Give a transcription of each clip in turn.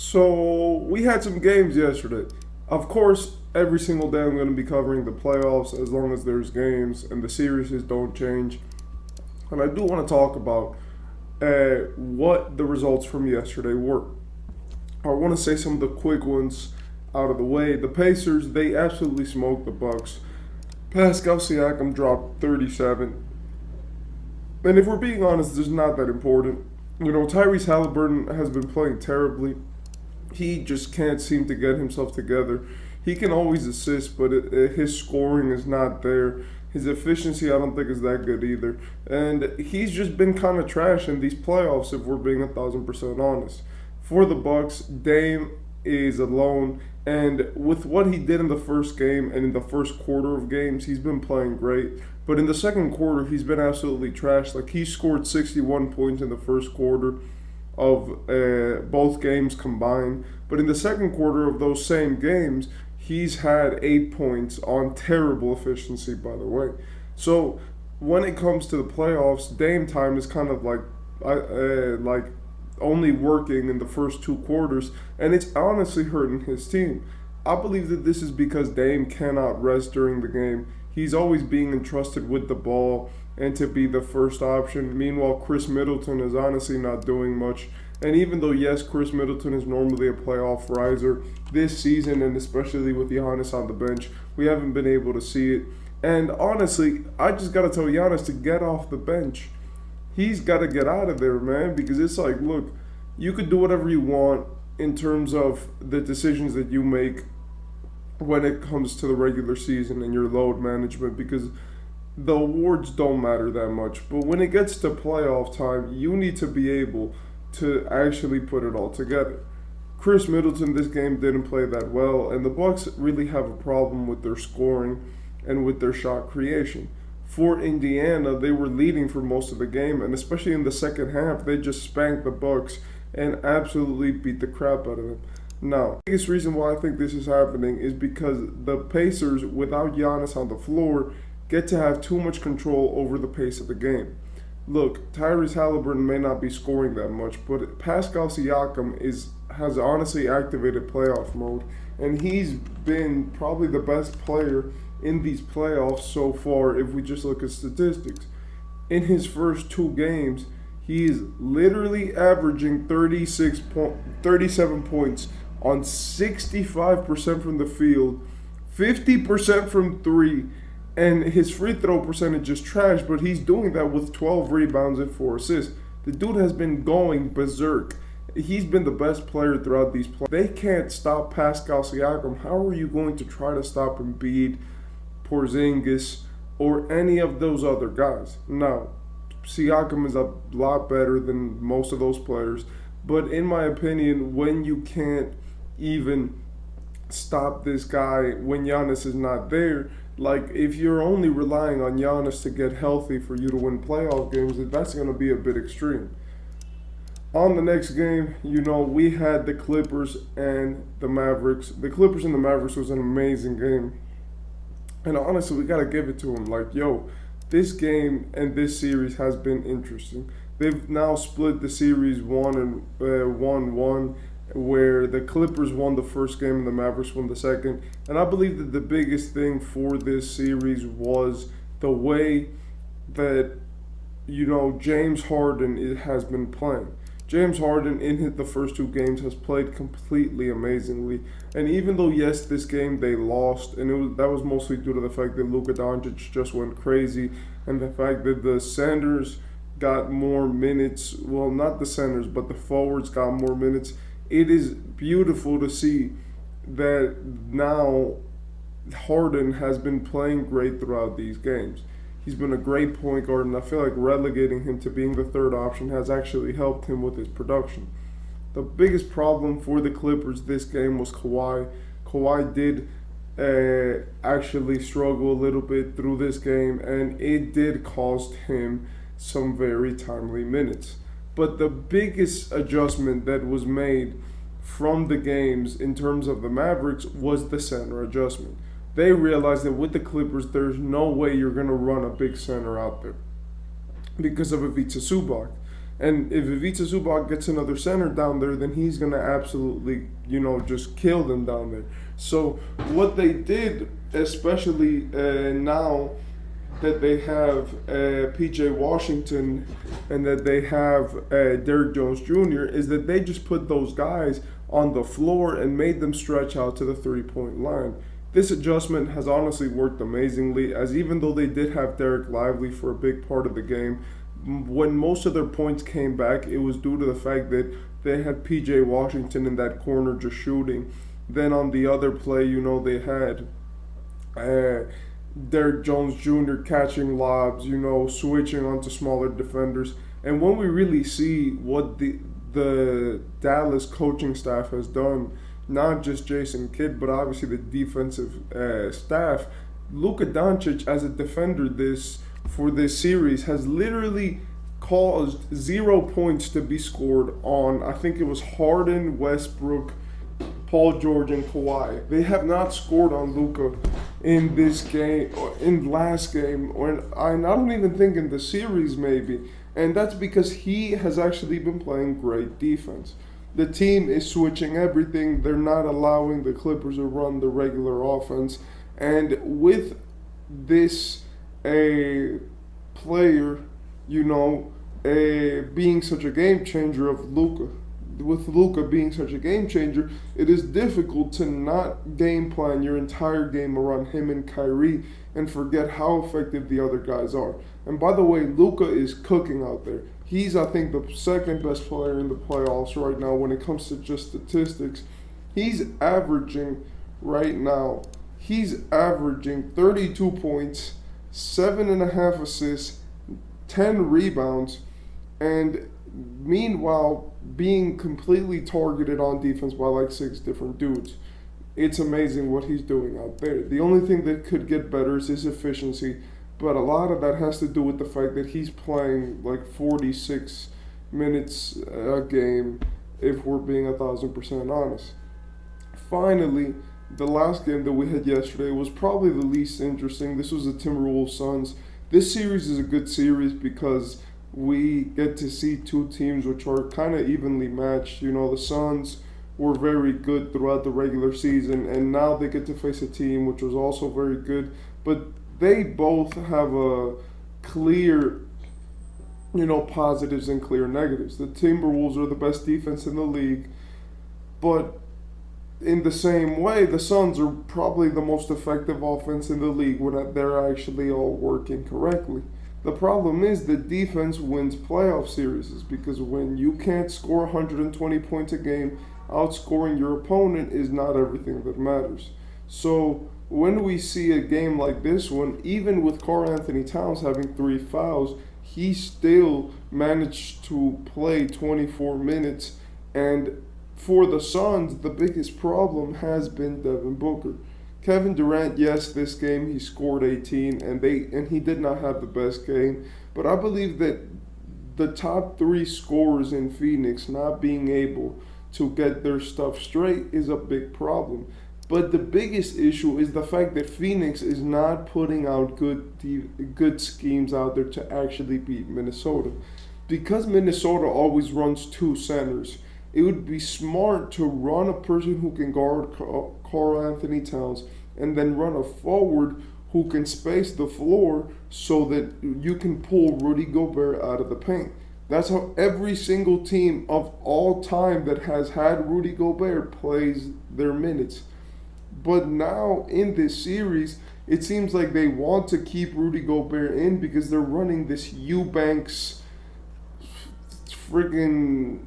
So we had some games yesterday. Of course, every single day I'm going to be covering the playoffs as long as there's games and the series don't change. And I do want to talk about what the results from yesterday were. I want to say some of the quick ones out of the way. The Pacers, they absolutely smoked the Bucks. Pascal Siakam dropped 37. And if we're being honest, it's not that important. Tyrese Halliburton has been playing terribly. He just can't seem to get himself together. He can always assist, but his scoring is not there. His efficiency, I don't think, is that good either. And he's just been kind of trash in these playoffs, if we're being 1,000% honest. For the Bucks, Dame is alone, and with what he did in the first game and in the first quarter of games, he's been playing great. But in the second quarter, he's been absolutely trash. Like, he scored 61 points in the first quarter of both games combined. But in the second quarter of those same games, he's had 8 points on terrible efficiency, by the way. So when it comes to the playoffs, Dame time is kind of like only working in the first two quarters, and it's honestly hurting his team. I believe that this is because Dame cannot rest during the game. He's always being entrusted with the ball and to be the first option. Meanwhile, Chris Middleton is honestly not doing much. And even though, yes, Chris Middleton is normally a playoff riser, this season, and especially with Giannis on the bench, we haven't been able to see it. And honestly, I just got to tell Giannis to get off the bench. He's got to get out of there, man, because it's like, look, you could do whatever you want in terms of the decisions that you make when it comes to the regular season and your load management, because the awards don't matter that much. But when it gets to playoff time, you need to be able to actually put it all together. Chris Middleton this game didn't play that well, and the Bucks really have a problem with their scoring and with their shot creation. For Indiana, they were leading for most of the game, and especially in the second half, they just spanked the Bucks and absolutely beat the crap out of them. Now, the biggest reason why I think this is happening is because the Pacers, without Giannis on the floor, get to have too much control over the pace of the game. Look, Tyrese Halliburton may not be scoring that much, but Pascal Siakam has honestly activated playoff mode, and he's been probably the best player in these playoffs so far if we just look at statistics. In his first two games, he is literally averaging 37 points on 65% from the field, 50% from three, and his free throw percentage is trash, but he's doing that with 12 rebounds and 4 assists. The dude has been going berserk. He's been the best player throughout these playoffs. They can't stop Pascal Siakam. How are you going to try to stop Embiid, Porzingis, or any of those other guys? Now, Siakam is a lot better than most of those players, but in my opinion, when you can't even stop this guy when Giannis is not there, like, if you're only relying on Giannis to get healthy for you to win playoff games, that's going to be a bit extreme. On the next game, we had the Clippers and the Mavericks. The Clippers and the Mavericks was an amazing game. And honestly, we got to give it to them. Like, this game and this series has been interesting. They've now split the series 1-1, where the Clippers won the first game and the Mavericks won the second. And I believe that the biggest thing for this series was the way that, James Harden has been playing. James Harden in the first two games has played completely amazingly. And even though, yes, this game they lost, and that was mostly due to the fact that Luka Doncic just went crazy, and the fact that the centers got more minutes. Well, not the centers, but the forwards got more minutes. It is beautiful to see that now Harden has been playing great throughout these games. He's been a great point guard, and I feel like relegating him to being the third option has actually helped him with his production. The biggest problem for the Clippers this game was Kawhi. Kawhi did actually struggle a little bit through this game, and it did cost him some very timely minutes. But the biggest adjustment that was made from the games in terms of the Mavericks was the center adjustment. They realized that with the Clippers, there's no way you're going to run a big center out there because of Ivica Zubac. And if Ivica Zubac gets another center down there, then he's going to absolutely, just kill them down there. So what they did, especially now that they have PJ Washington and that they have Derrick Jones Jr., is that they just put those guys on the floor and made them stretch out to the 3-point line. This adjustment has honestly worked amazingly, as even though they did have Derek Lively for a big part of the game, when most of their points came back, it was due to the fact that they had PJ Washington in that corner just shooting. Then on the other play, they had Derrick Jones Jr. catching lobs, switching onto smaller defenders. And when we really see what the Dallas coaching staff has done, not just Jason Kidd, but obviously the defensive staff, Luka Doncic as a defender for this series has literally caused 0 points to be scored on, I think it was Harden, Westbrook, Paul George, and Kawhi. They have not scored on Luka in this game, or in last game, or I don't even think in the series maybe. And that's because he has actually been playing great defense. The team is switching everything. They're not allowing the Clippers to run the regular offense. And with this player, being such a game changer of Luka, with Luka being such a game changer, it is difficult to not game plan your entire game around him and Kyrie and forget how effective the other guys are. And by the way, Luka is cooking out there. He's, I think, the second best player in the playoffs right now when it comes to just statistics. He's averaging 32 points, 7.5 assists, 10 rebounds, and meanwhile being completely targeted on defense by like 6 different dudes. It's amazing what he's doing out there. The only thing that could get better is his efficiency, but a lot of that has to do with the fact that he's playing like 46 minutes a game, if we're being 1,000% honest. Finally, the last game that we had yesterday was probably the least interesting. This was the Timberwolves Suns. This series is a good series because we get to see two teams which are kind of evenly matched. The Suns were very good throughout the regular season, and now they get to face a team which was also very good. But they both have a clear, positives and clear negatives. The Timberwolves are the best defense in the league, but in the same way, the Suns are probably the most effective offense in the league when they're actually all working correctly. The problem is that defense wins playoff series, because when you can't score 120 points a game, outscoring your opponent is not everything that matters. So when we see a game like this one, even with Karl Anthony Towns having 3 fouls, he still managed to play 24 minutes. And for the Suns, the biggest problem has been Devin Booker. Kevin Durant, yes, this game he scored 18, and he did not have the best game. But I believe that the top 3 scorers in Phoenix not being able to get their stuff straight is a big problem. But the biggest issue is the fact that Phoenix is not putting out good schemes out there to actually beat Minnesota. Because Minnesota always runs 2 centers, it would be smart to run a person who can guard Karl Anthony Towns and then run a forward who can space the floor so that you can pull Rudy Gobert out of the paint. That's how every single team of all time that has had Rudy Gobert plays their minutes. But now in this series, it seems like they want to keep Rudy Gobert in because they're running this Eubanks friggin'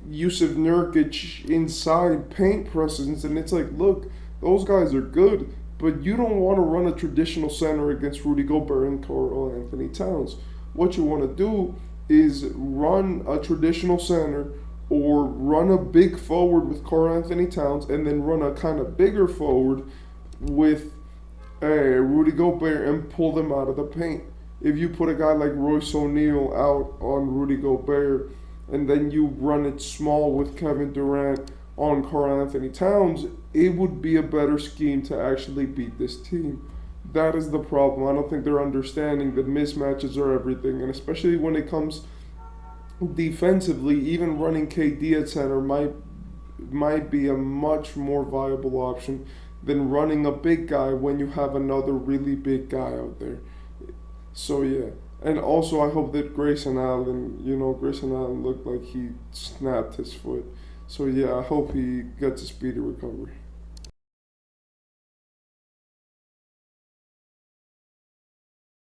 Yusuf Nurkic inside paint presence, and it's like, look, those guys are good, but you don't want to run a traditional center against Rudy Gobert and Karl Anthony Towns. What you want to do is run a traditional center or run a big forward with Karl Anthony Towns and then run a kind of bigger forward with Rudy Gobert and pull them out of the paint. If you put a guy like Royce O'Neal out on Rudy Gobert and then you run it small with Kevin Durant on Karl Anthony Towns, it would be a better scheme to actually beat this team. That is the problem. I don't think they're understanding that mismatches are everything, and especially when it comes defensively, even running KD at center might be a much more viable option than running a big guy when you have another really big guy out there. So yeah. And also, I hope that Grayson Allen looked like he snapped his foot. So yeah, I hope he gets a speedy recovery.